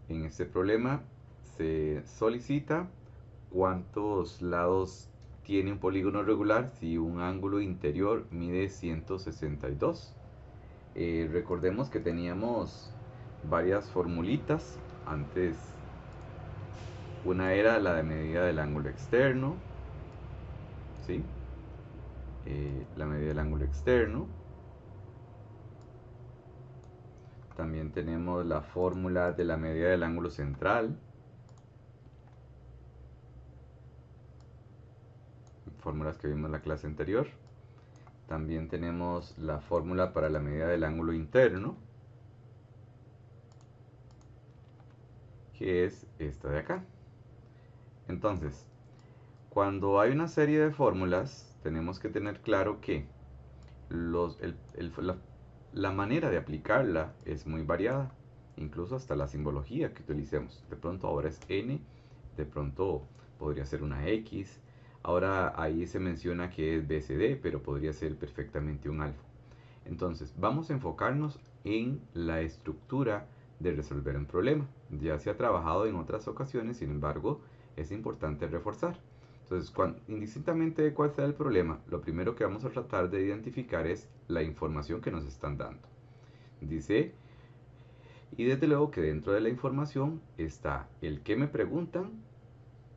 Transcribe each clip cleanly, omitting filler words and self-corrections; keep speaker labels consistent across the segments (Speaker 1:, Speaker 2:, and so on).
Speaker 1: En este problema se solicita cuántos lados tiene un polígono regular si un ángulo interior mide 162. Recordemos que teníamos varias formulitas antes. Una era la de medida del ángulo externo, ¿sí? La medida del ángulo externo. También tenemos la fórmula de la medida del ángulo central, fórmulas que vimos en la clase anterior. También tenemos la fórmula para la medida del ángulo interno, que es esta de acá. Entonces, cuando hay una serie de fórmulas, tenemos que tener claro que la manera de aplicarla es muy variada, incluso hasta la simbología que utilicemos. De pronto ahora es n, de pronto podría ser una x, ahora ahí se menciona que es BCD, pero podría ser perfectamente un alfa. Entonces, vamos a enfocarnos en la estructura de resolver un problema. Ya se ha trabajado en otras ocasiones, sin embargo, es importante reforzar. Entonces, indistintamente de cuál sea el problema, lo primero que vamos a tratar de identificar es la información que nos están dando. Dice, y desde luego que dentro de la información está el que me preguntan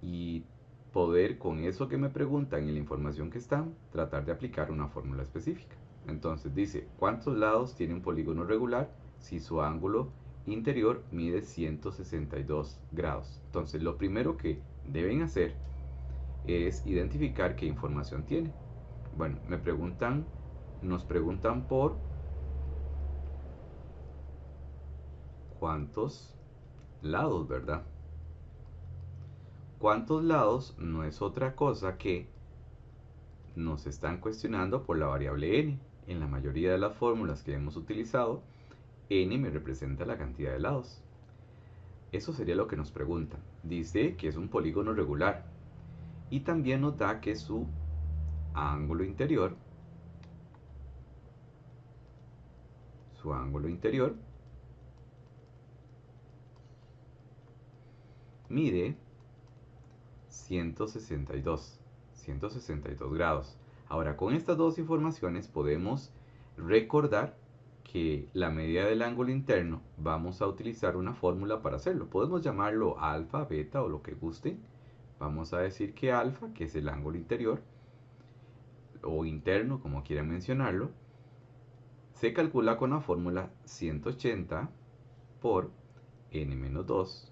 Speaker 1: y poder con eso que me preguntan y la información que están, tratar de aplicar una fórmula específica. Entonces dice, ¿cuántos lados tiene un polígono regular si su ángulo interior mide 162 grados? Entonces lo primero que deben hacer es identificar qué información tiene. Bueno, nos preguntan por cuántos lados, ¿verdad? Cuántos lados no es otra cosa que nos están cuestionando por la variable n. En la mayoría de las fórmulas que hemos utilizado, n me representa la cantidad de lados. Eso sería lo que nos preguntan. Dice que es un polígono regular y también nos da que su ángulo interior, mide 162 grados. Ahora, con estas dos informaciones podemos recordar que la medida del ángulo interno vamos a utilizar una fórmula para hacerlo. Podemos llamarlo alfa, beta o lo que guste. Vamos a decir que alfa, que es el ángulo interior o interno, como quieran mencionarlo, se calcula con la fórmula 180 por n-2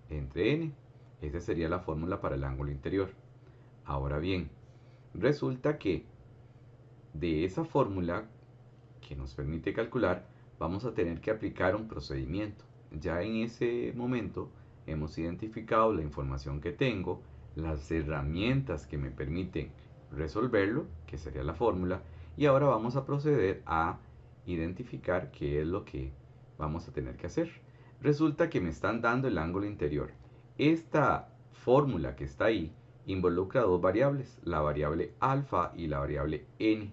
Speaker 1: entre n. Esa sería la fórmula para el ángulo interior. Ahora bien, resulta que de esa fórmula que nos permite calcular, vamos a tener que aplicar un procedimiento. Ya en ese momento hemos identificado la información que tengo, las herramientas que me permiten resolverlo, que sería la fórmula, y ahora vamos a proceder a identificar qué es lo que vamos a tener que hacer. Resulta que me están dando el ángulo interior. Esta fórmula que está ahí involucra dos variables, la variable alfa y la variable n.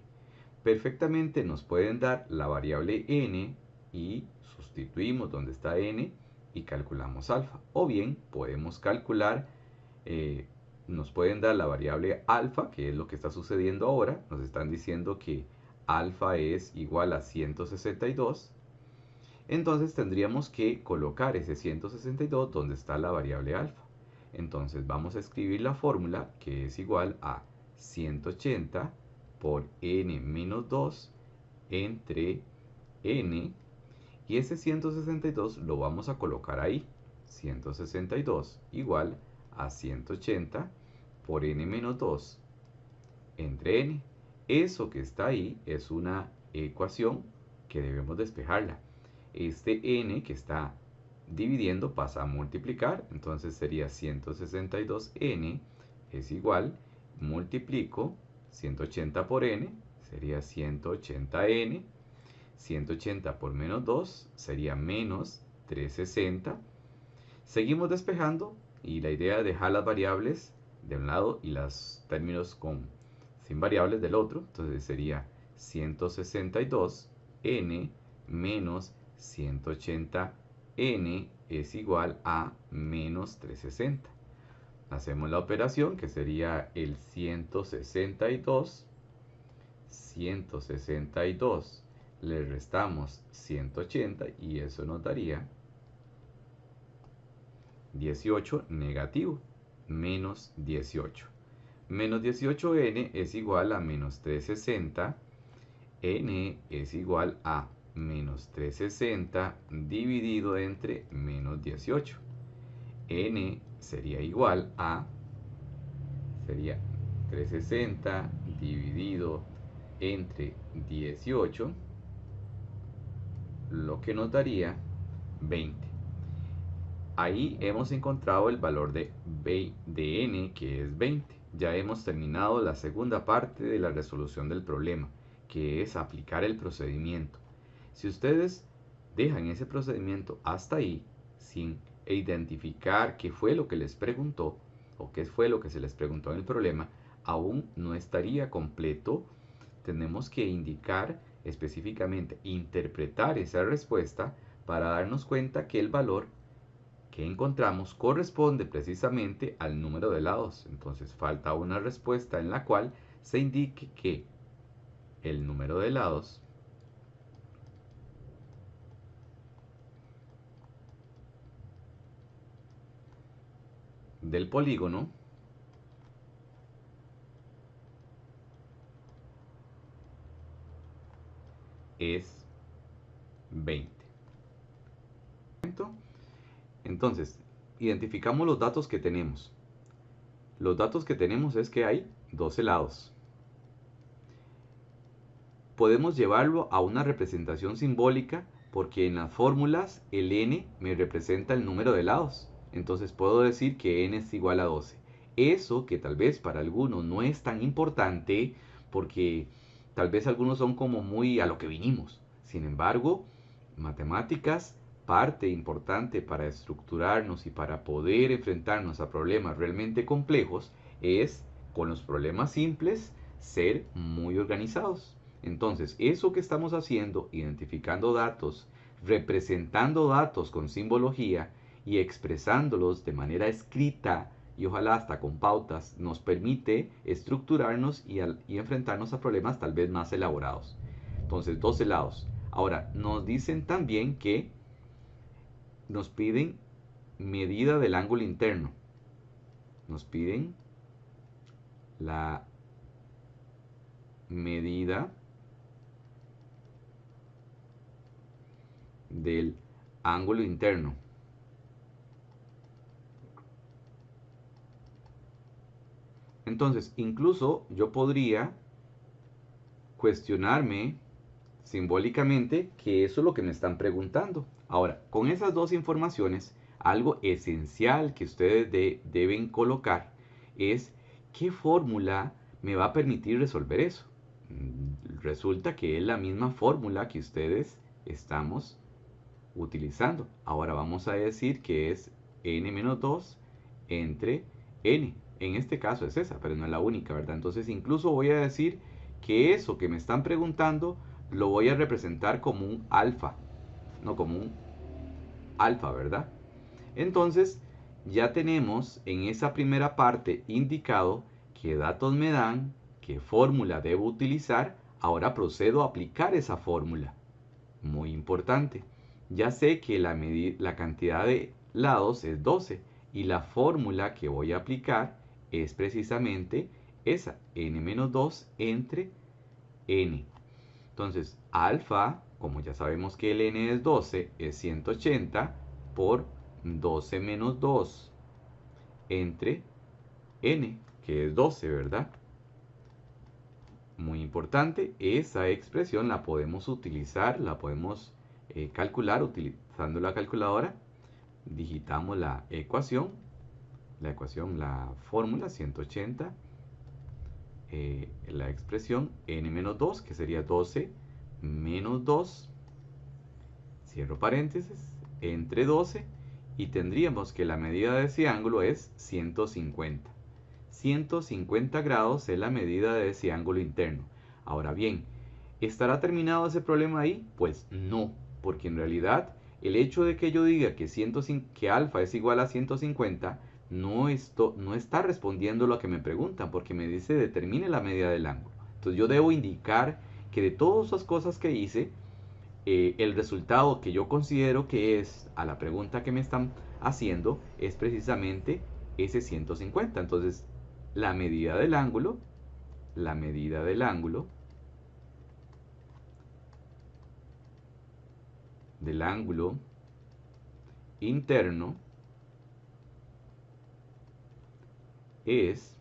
Speaker 1: Perfectamente nos pueden dar la variable n y sustituimos donde está n y calculamos alfa. O bien podemos calcular, nos pueden dar la variable alfa, que es lo que está sucediendo ahora. Nos están diciendo que alfa es igual a 162. Entonces tendríamos que colocar ese 162 donde está la variable alfa. Entonces vamos a escribir la fórmula que es igual a 180 por n-2 entre n, y ese 162 lo vamos a colocar ahí. 162 igual a 180 por n-2 entre n. Eso que está ahí es una ecuación que debemos despejarla. Este n que está dividiendo pasa a multiplicar, entonces sería 162n es igual, multiplico 180 por n, sería 180n, 180 por menos 2 sería menos 360. Seguimos despejando y la idea es dejar las variables de un lado y los términos sin variables del otro, entonces sería 162n menos 180n n es igual a menos 360. Hacemos la operación que sería el 162 le restamos 180 y eso nos daría 18 negativo, menos 18. Menos 18n es igual a menos 360, n es igual a menos 360 dividido entre menos 18. N sería igual a, sería 360 dividido entre 18, lo que nos daría 20. Ahí hemos encontrado el valor de n, que es 20. Ya hemos terminado la segunda parte de la resolución del problema, que es aplicar el procedimiento. Si ustedes dejan ese procedimiento hasta ahí, sin identificar qué fue lo que les preguntó, o qué fue lo que se les preguntó en el problema, aún no estaría completo. Tenemos que indicar específicamente, interpretar esa respuesta para darnos cuenta que el valor que encontramos corresponde precisamente al número de lados. Entonces falta una respuesta en la cual se indique que el número de lados del polígono es 20. Entonces, identificamos los datos que tenemos. Los datos que tenemos es que hay 12 lados. Podemos llevarlo a una representación simbólica porque en las fórmulas el n me representa el número de lados. Entonces puedo decir que n es igual a 12. Eso que tal vez para algunos no es tan importante porque tal vez algunos son como muy a lo que vinimos. Sin embargo, matemáticas, parte importante para estructurarnos y para poder enfrentarnos a problemas realmente complejos es, con los problemas simples, ser muy organizados. Entonces, eso que estamos haciendo, identificando datos, representando datos con simbología y expresándolos de manera escrita y ojalá hasta con pautas, nos permite estructurarnos y enfrentarnos a problemas tal vez más elaborados. Entonces, 12 lados. Ahora, nos dicen también que nos piden medida del ángulo interno. Nos piden la medida del ángulo interno. Entonces, incluso yo podría cuestionarme simbólicamente que eso es lo que me están preguntando. Ahora, con esas dos informaciones, algo esencial que ustedes deben colocar es qué fórmula me va a permitir resolver eso. Resulta que es la misma fórmula que ustedes estamos utilizando. Ahora vamos a decir que es n-2 entre n. En este caso es esa, pero no es la única, ¿verdad? Entonces incluso voy a decir que eso que me están preguntando lo voy a representar como un alfa, no como un alfa, ¿verdad? Entonces ya tenemos en esa primera parte indicado qué datos me dan, qué fórmula debo utilizar. Ahora procedo a aplicar esa fórmula. Muy importante. Ya sé que la cantidad de lados es 12 y la fórmula que voy a aplicar es precisamente esa, n-2 entre n. Entonces, alfa, como ya sabemos que el n es 12, es 180 por 12 menos 2 entre n, que es 12, ¿verdad? Muy importante, esa expresión la podemos utilizar, la podemos calcular utilizando la calculadora. Digitamos la fórmula 180, la expresión n-2, que sería 12 menos 2, cierro paréntesis, entre 12, y tendríamos que la medida de ese ángulo es 150. 150 grados es la medida de ese ángulo interno. Ahora bien, ¿estará terminado ese problema ahí? Pues no, porque en realidad El hecho de que yo diga que alfa es igual a 150 no está respondiendo lo que me preguntan, porque me dice determine la medida del ángulo. Entonces yo debo indicar que de todas esas cosas que hice, el resultado que yo considero que es a la pregunta que me están haciendo es precisamente ese 150. Entonces la medida del ángulo, la medida del ángulo interno es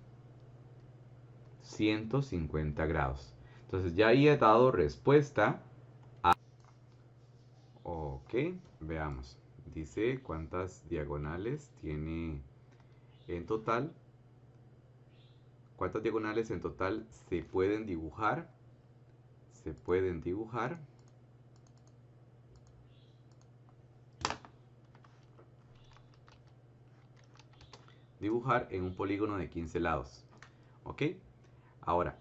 Speaker 1: 150 grados. Entonces ya ahí he dado respuesta a... Ok, veamos. Dice cuántas diagonales tiene en total. ¿Cuántas diagonales en total se pueden dibujar? Se pueden dibujar en un polígono de 15 lados. ¿Ok? Ahora,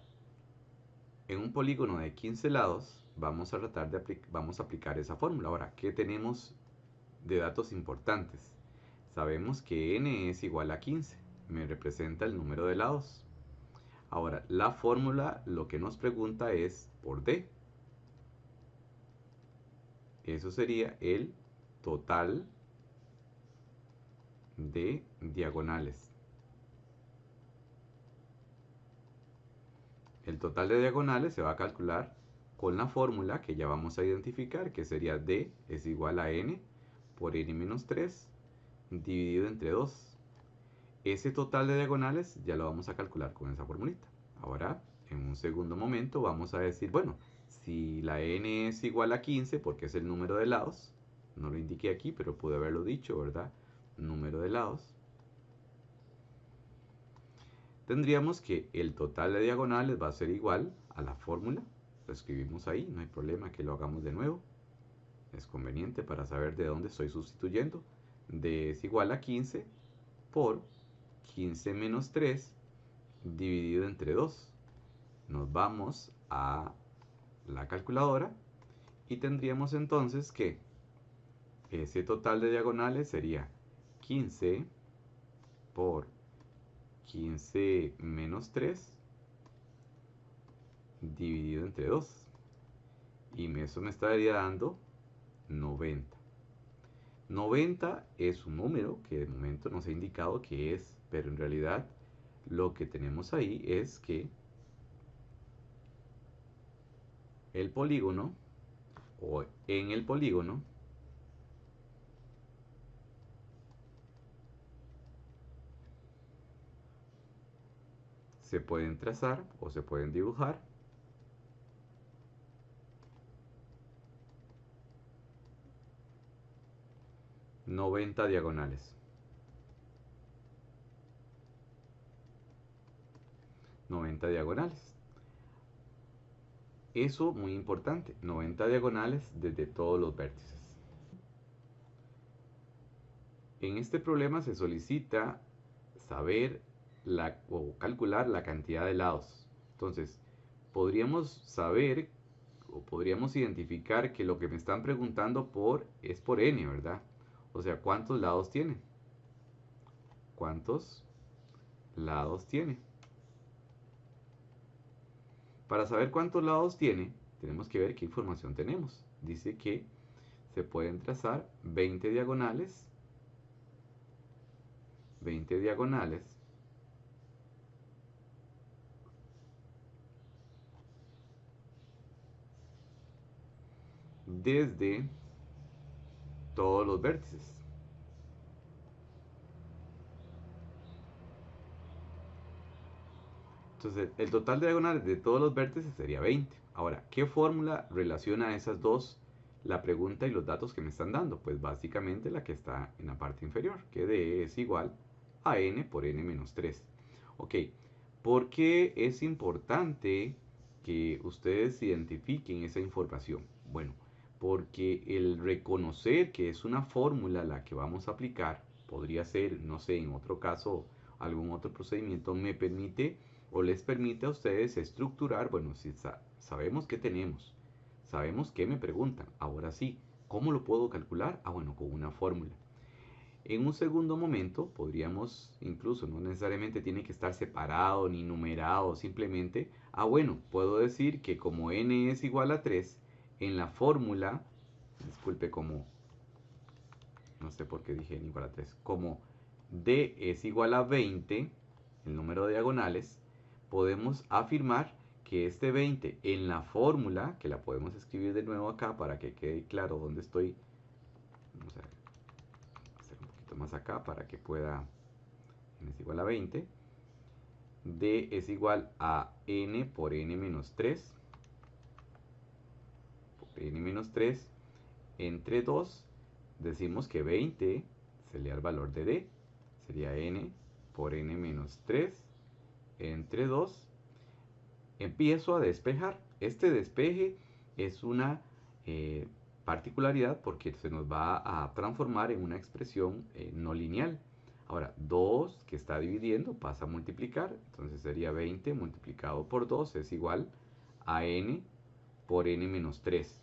Speaker 1: en un polígono de 15 lados vamos a tratar de vamos a aplicar esa fórmula. Ahora, ¿qué tenemos de datos importantes? Sabemos que n es igual a 15. Me representa el número de lados. Ahora, la fórmula lo que nos pregunta es por d. Eso sería el total de diagonales. El total de diagonales se va a calcular con la fórmula que ya vamos a identificar, que sería d es igual a n por n menos 3 dividido entre 2. Ese total de diagonales ya lo vamos a calcular con esa formulita. Ahora, en un segundo momento, vamos a decir, bueno, si la n es igual a 15, porque es el número de lados, no lo indiqué aquí, pero pude haberlo dicho, ¿verdad? Número de lados. Tendríamos que el total de diagonales va a ser igual a la fórmula. Lo escribimos ahí, no hay problema que lo hagamos de nuevo. Es conveniente para saber de dónde estoy sustituyendo. D es igual a 15 por 15 menos 3 dividido entre 2. Nos vamos a la calculadora y tendríamos entonces que ese total de diagonales sería 15 por 15 menos 3 dividido entre 2. Y eso me estaría dando 90. 90 es un número que de momento nos ha indicado que es, pero en realidad lo que tenemos ahí es que el polígono, o en el polígono, se pueden trazar o se pueden dibujar 90 diagonales. 90 diagonales. Eso muy importante, 90 diagonales desde todos los vértices. En este problema se solicita saber o calcular la cantidad de lados. Entonces, podríamos saber o podríamos identificar que lo que me están preguntando es por n, ¿verdad? O sea, ¿cuántos lados tiene? ¿Cuántos lados tiene? Para saber cuántos lados tiene, tenemos que ver qué información tenemos. Dice que se pueden trazar 20 diagonales desde todos los vértices. Entonces, el total de diagonales de todos los vértices sería 20. Ahora, ¿qué fórmula relaciona esas dos, la pregunta y los datos que me están dando? Pues básicamente la que está en la parte inferior, que d es igual a n por n menos 3. Ok, ¿por qué es importante que ustedes identifiquen esa información? Bueno, porque el reconocer que es una fórmula la que vamos a aplicar, podría ser, no sé, en otro caso, algún otro procedimiento, me permite o les permite a ustedes estructurar, bueno, si sabemos qué tenemos, sabemos qué me preguntan, ahora sí, ¿Cómo lo puedo calcular? Ah, bueno, con una fórmula. En un segundo momento podríamos, incluso no necesariamente tiene que estar separado ni numerado, simplemente, bueno, puedo decir que como n es igual a 3, en la fórmula, disculpe, como, no sé por qué dije n igual a 3, como d es igual a 20, el número de diagonales, podemos afirmar que este 20 en la fórmula, que la podemos escribir de nuevo acá para que quede claro dónde estoy, vamos a hacer un poquito más acá para que pueda, n es igual a 20, d es igual a n por n menos 3, por n menos 3, entre 2, decimos que 20 sería el valor de d, sería n por n menos 3, entre 2, empiezo a despejar. Este despeje es una particularidad porque se nos va a transformar en una expresión no lineal. Ahora, 2 que está dividiendo pasa a multiplicar, entonces sería 20 multiplicado por 2 es igual a n por n menos 3.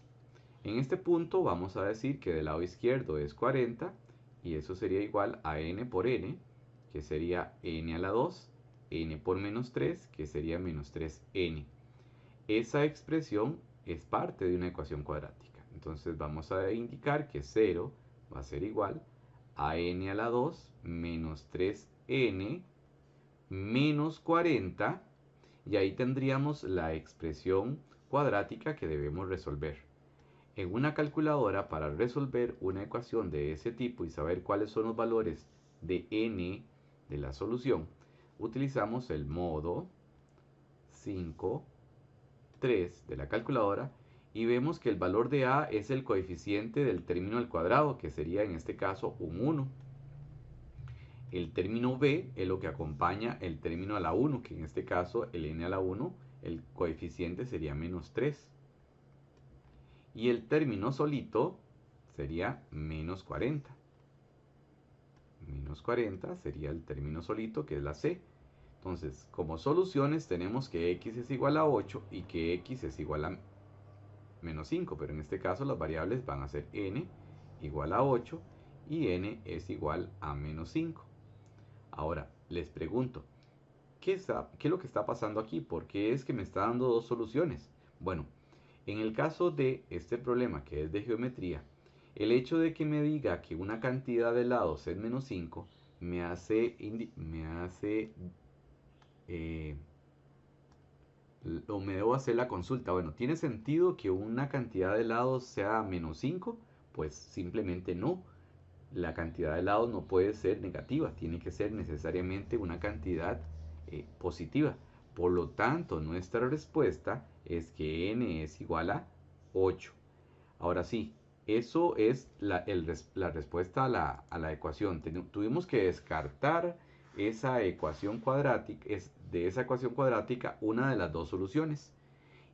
Speaker 1: En este punto vamos a decir que del lado izquierdo es 40 y eso sería igual a n por n, que sería n a la 2, n por menos 3, que sería menos 3n. Esa expresión es parte de una ecuación cuadrática. Entonces vamos a indicar que 0 va a ser igual a n a la 2 menos 3n menos 40, y ahí tendríamos la expresión cuadrática que debemos resolver. En una calculadora, para resolver una ecuación de ese tipo y saber cuáles son los valores de n de la solución, utilizamos el modo 5, 3 de la calculadora y vemos que el valor de a es el coeficiente del término al cuadrado, que sería en este caso un 1. El término b es lo que acompaña el término a la 1, que en este caso el n a la 1, el coeficiente sería menos 3. Y el término solito sería menos 40. Menos 40 sería el término solito, que es la c. Entonces, como soluciones tenemos que x es igual a 8 y que x es igual a menos 5, pero en este caso las variables van a ser n igual a 8 y n es igual a menos 5. Ahora, les pregunto, ¿qué es lo que está pasando aquí? ¿Por qué es que me está dando dos soluciones? Bueno, en el caso de este problema que es de geometría, el hecho de que me diga que una cantidad de lados es menos 5 me hace o me debo hacer la consulta. Bueno, ¿tiene sentido que una cantidad de lados sea menos 5? Pues simplemente no. La cantidad de lados no puede ser negativa, tiene que ser necesariamente una cantidad positiva. Por lo tanto, nuestra respuesta es que n es igual a 8. Ahora sí, eso es la respuesta a la ecuación. Tuvimos que descartar esa ecuación cuadrática, de esa ecuación cuadrática una de las dos soluciones.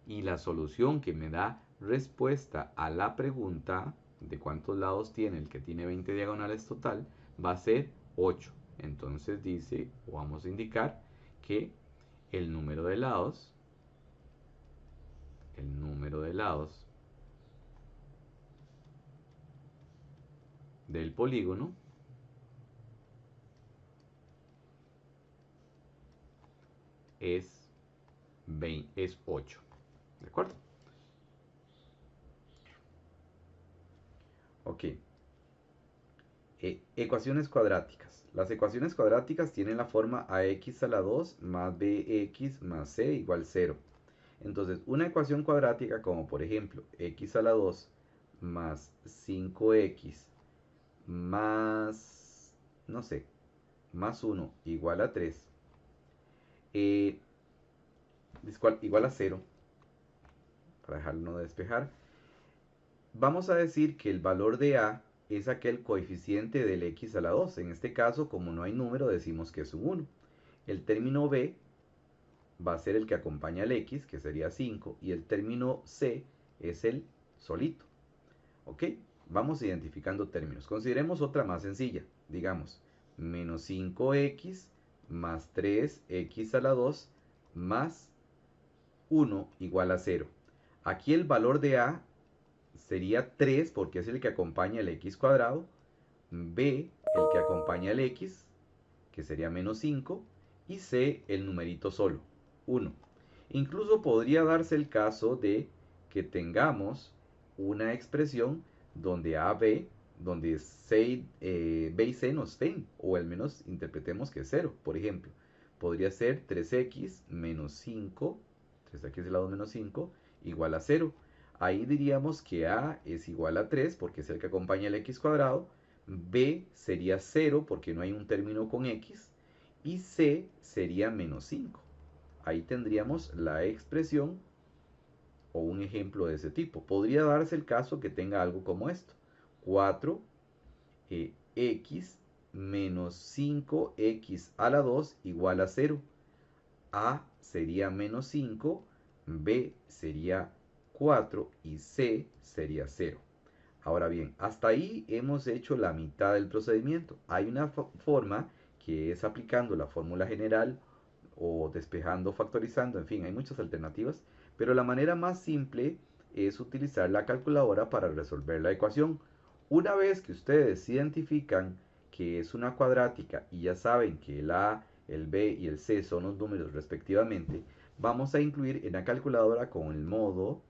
Speaker 1: Y la solución que me da respuesta a la pregunta de cuántos lados tiene el que tiene 20 diagonales total va a ser 8. Entonces dice, o vamos a indicar que el número de lados del polígono es 8. ¿De acuerdo? Ok. Ecuaciones cuadráticas. Las ecuaciones cuadráticas tienen la forma ax a la 2 más bx más c igual 0. Entonces, una ecuación cuadrática como por ejemplo x a la 2 más 5x más, no sé, más 1 igual a 3, igual a 0, para dejarlo de despejar, vamos a decir que el valor de a es aquel coeficiente del x a la 2. En este caso, como no hay número, decimos que es un 1. El término b va a ser el que acompaña al x, que sería 5, y el término c es el solito. ¿Ok? Vamos identificando términos. Consideremos otra más sencilla. Digamos, menos 5x más 3x a la 2 más 1 igual a 0. Aquí el valor de a sería 3 porque es el que acompaña el x cuadrado, b el que acompaña el x, que sería menos 5, y c el numerito solo, 1. Incluso podría darse el caso de que tengamos una expresión donde a, b, donde c, b y c no estén, o al menos interpretemos que es 0. Por ejemplo, podría ser 3x menos 5, 3x elevado a menos 5, igual a 0. Ahí diríamos que a es igual a 3 porque es el que acompaña el x cuadrado, b sería 0 porque no hay un término con x, y c sería menos 5. Ahí tendríamos la expresión o un ejemplo de ese tipo. Podría darse el caso que tenga algo como esto. 4x menos 5x a la 2 igual a 0. A sería menos 5, B sería 4 y C sería 0. Ahora bien, hasta ahí hemos hecho la mitad del procedimiento. Hay una forma que es aplicando la fórmula general o despejando, factorizando, en fin, hay muchas alternativas, pero la manera más simple es utilizar la calculadora para resolver la ecuación. Una vez que ustedes identifican que es una cuadrática y ya saben que el a, el b y el c son los números respectivamente, vamos a incluir en la calculadora con el modo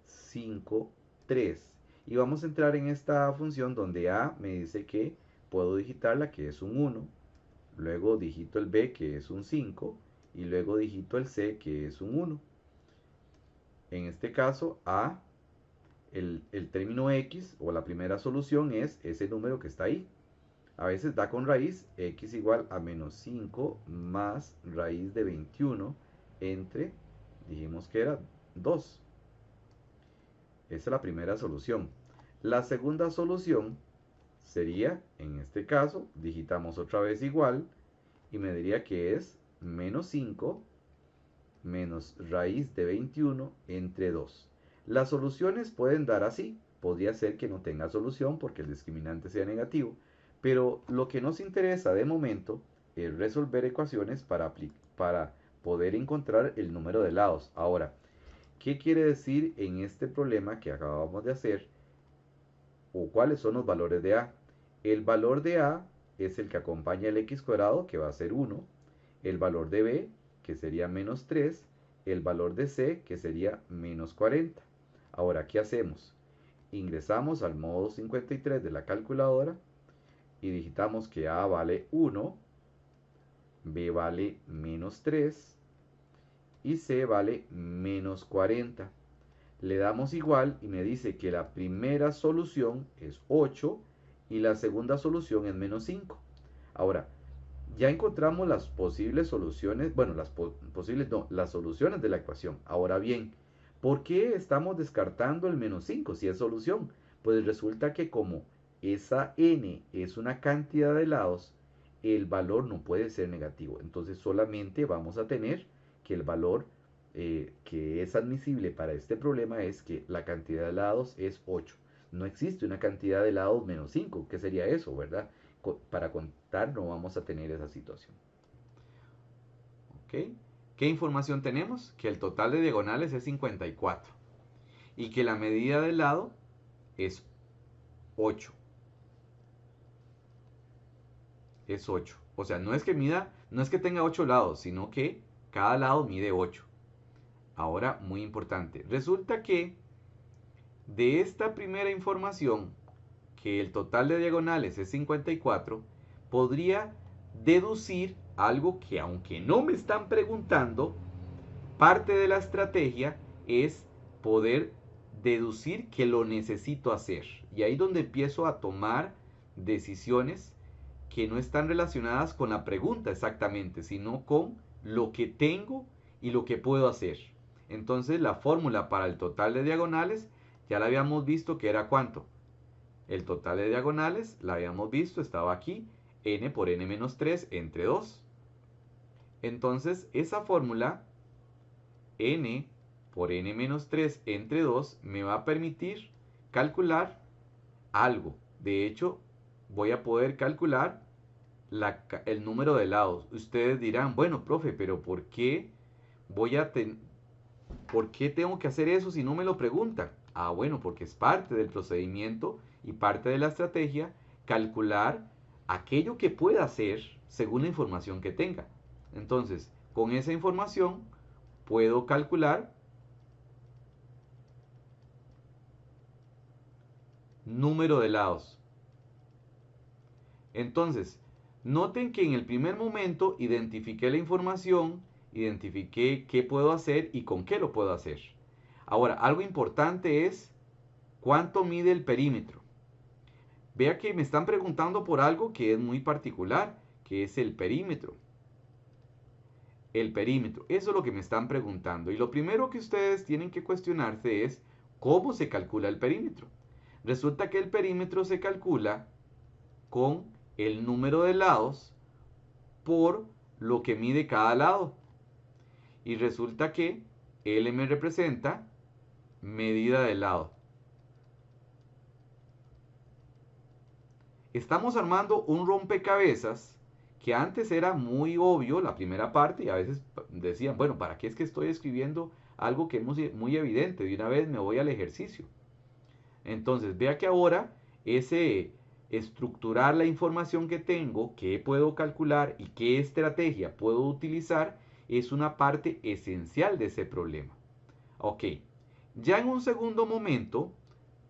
Speaker 1: 5, 3. Y vamos a entrar en esta función donde a me dice que puedo digitarla, que es un 1, luego digito el b, que es un 5, y luego digito el c, que es un 1. En este caso, a, el término x, o la primera solución, es ese número que está ahí. A veces da con raíz, x igual a menos 5 más raíz de 21 entre, dijimos que era 2. Esa es la primera solución. La segunda solución sería, en este caso, digitamos otra vez igual, y me diría que es menos 5 menos raíz de 21 entre 2. Las soluciones pueden dar así. Podría ser que no tenga solución porque el discriminante sea negativo. Pero lo que nos interesa de momento es resolver ecuaciones para poder encontrar el número de lados. Ahora, ¿qué quiere decir en este problema que acabamos de hacer? ¿O cuáles son los valores de a? El valor de a es el que acompaña el x cuadrado, que va a ser 1. El valor de b, que sería menos 3. El valor de c, que sería menos 40. Ahora, ¿qué hacemos? Ingresamos al modo 53 de la calculadora y digitamos que a vale 1, b vale menos 3 y c vale menos 40. Le damos igual y me dice que la primera solución es 8 y la segunda solución es menos 5. Ahora, ya encontramos las posibles soluciones, bueno, las soluciones de la ecuación. Ahora bien, ¿por qué estamos descartando el menos 5 si es solución? Pues resulta que como esa n es una cantidad de lados, el valor no puede ser negativo. Entonces solamente vamos a tener que el valor que es admisible para este problema es que la cantidad de lados es 8. No existe una cantidad de lados menos 5. ¿Qué sería eso, verdad? Para contar no vamos a tener esa situación. ¿Ok? ¿Qué información tenemos? Que el total de diagonales es 54 y que la medida del lado es 8. Es 8. O sea, no es que tenga 8 lados, sino que cada lado mide 8. Ahora, muy importante, resulta que de esta primera información, que el total de diagonales es 54, podría deducir algo que, aunque no me están preguntando, parte de la estrategia es poder deducir que lo necesito hacer. Y ahí es donde empiezo a tomar decisiones que no están relacionadas con la pregunta exactamente, sino con lo que tengo y lo que puedo hacer. Entonces la fórmula para el total de diagonales ya la habíamos visto, que era ¿cuánto? El total de diagonales la habíamos visto, estaba aquí, n por n menos 3 entre 2. Entonces esa fórmula, n por n menos 3 entre 2, me va a permitir calcular algo. De hecho, voy a poder calcular el número de lados. Ustedes dirán, bueno, profe, pero ¿por qué voy a ¿por qué tengo que hacer eso si no me lo preguntan? Ah, bueno, porque es parte del procedimiento y parte de la estrategia calcular aquello que pueda hacer según la información que tenga. Entonces, con esa información puedo calcular número de lados. Entonces, noten que en el primer momento identifiqué la información, identifiqué qué puedo hacer y con qué lo puedo hacer. Ahora, algo importante es cuánto mide el perímetro. Vea que me están preguntando por algo que es muy particular, que es el perímetro. El perímetro, eso es lo que me están preguntando. Y lo primero que ustedes tienen que cuestionarse es cómo se calcula el perímetro. Resulta que el perímetro se calcula con el número de lados por lo que mide cada lado. Y resulta que L me representa medida de lado. Estamos armando un rompecabezas que antes era muy obvio la primera parte y a veces decían, bueno, ¿para qué es que estoy escribiendo algo que es muy evidente? De una vez me voy al ejercicio. Entonces, vea que ahora ese estructurar la información que tengo, qué puedo calcular y qué estrategia puedo utilizar, es una parte esencial de ese problema. Ok, ya en un segundo momento,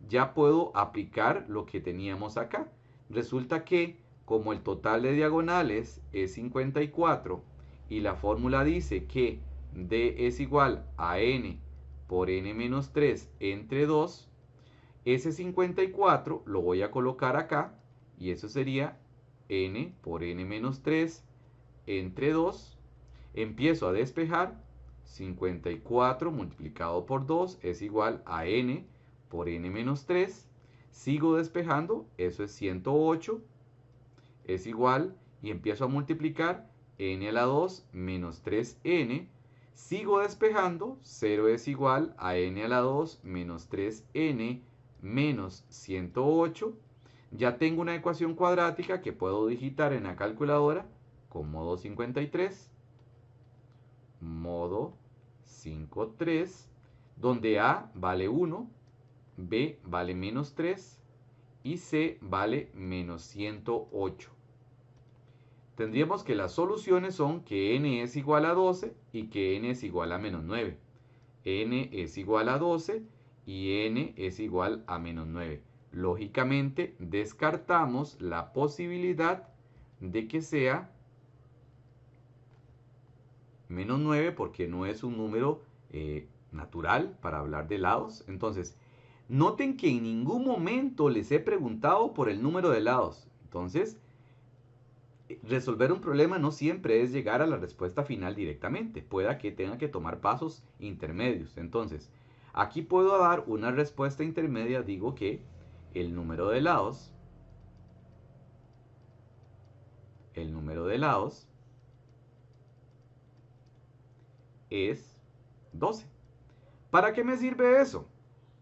Speaker 1: ya puedo aplicar lo que teníamos acá. Resulta que como el total de diagonales es 54 y la fórmula dice que D es igual a N por N menos 3 entre 2, ese 54 lo voy a colocar acá y eso sería N por N menos 3 entre 2. Empiezo a despejar. 54 multiplicado por 2 es igual a N por N menos 3. Sigo despejando, eso es 108. Es igual y empiezo a multiplicar N a la 2 menos 3N. Sigo despejando, 0 es igual a N a la 2 menos 3N menos 108. Ya tengo una ecuación cuadrática que puedo digitar en la calculadora con modo 53. Modo 53, donde A vale 1, B vale menos 3 y C vale menos 108. Tendríamos que las soluciones son que n es igual a 12 y que n es igual a menos 9. N es igual a 12 y n es igual a menos 9. Lógicamente descartamos la posibilidad de que sea menos 9 porque no es un número natural para hablar de lados. Entonces, noten que en ningún momento les he preguntado por el número de lados. Entonces, resolver un problema no siempre es llegar a la respuesta final directamente. Pueda que tenga que tomar pasos intermedios. Entonces, aquí puedo dar una respuesta intermedia. Digo que el número de lados es 12. ¿Para qué me sirve eso?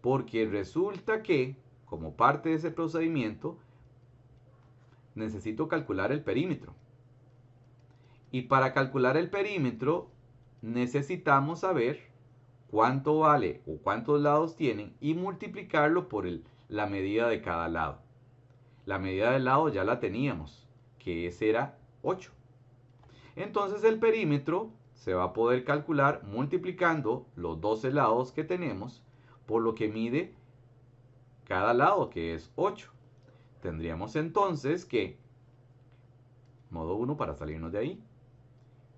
Speaker 1: Porque resulta que, como parte de ese procedimiento, necesito calcular el perímetro. Y para calcular el perímetro, necesitamos saber cuánto vale o cuántos lados tienen y multiplicarlo por la medida de cada lado. La medida del lado ya la teníamos, que ese era 8. Entonces el perímetro se va a poder calcular multiplicando los 12 lados que tenemos por lo que mide cada lado, que es 8. Tendríamos entonces que, modo 1 para salirnos de ahí,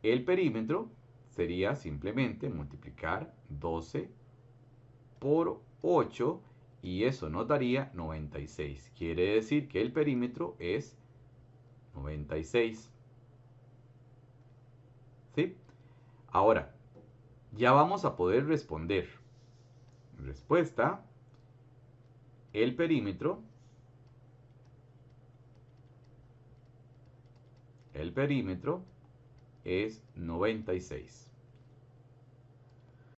Speaker 1: el perímetro sería simplemente multiplicar 12 por 8 y eso nos daría 96. Quiere decir que el perímetro es 96. ¿Sí? Ahora, ya vamos a poder responder. Respuesta, el perímetro es 96.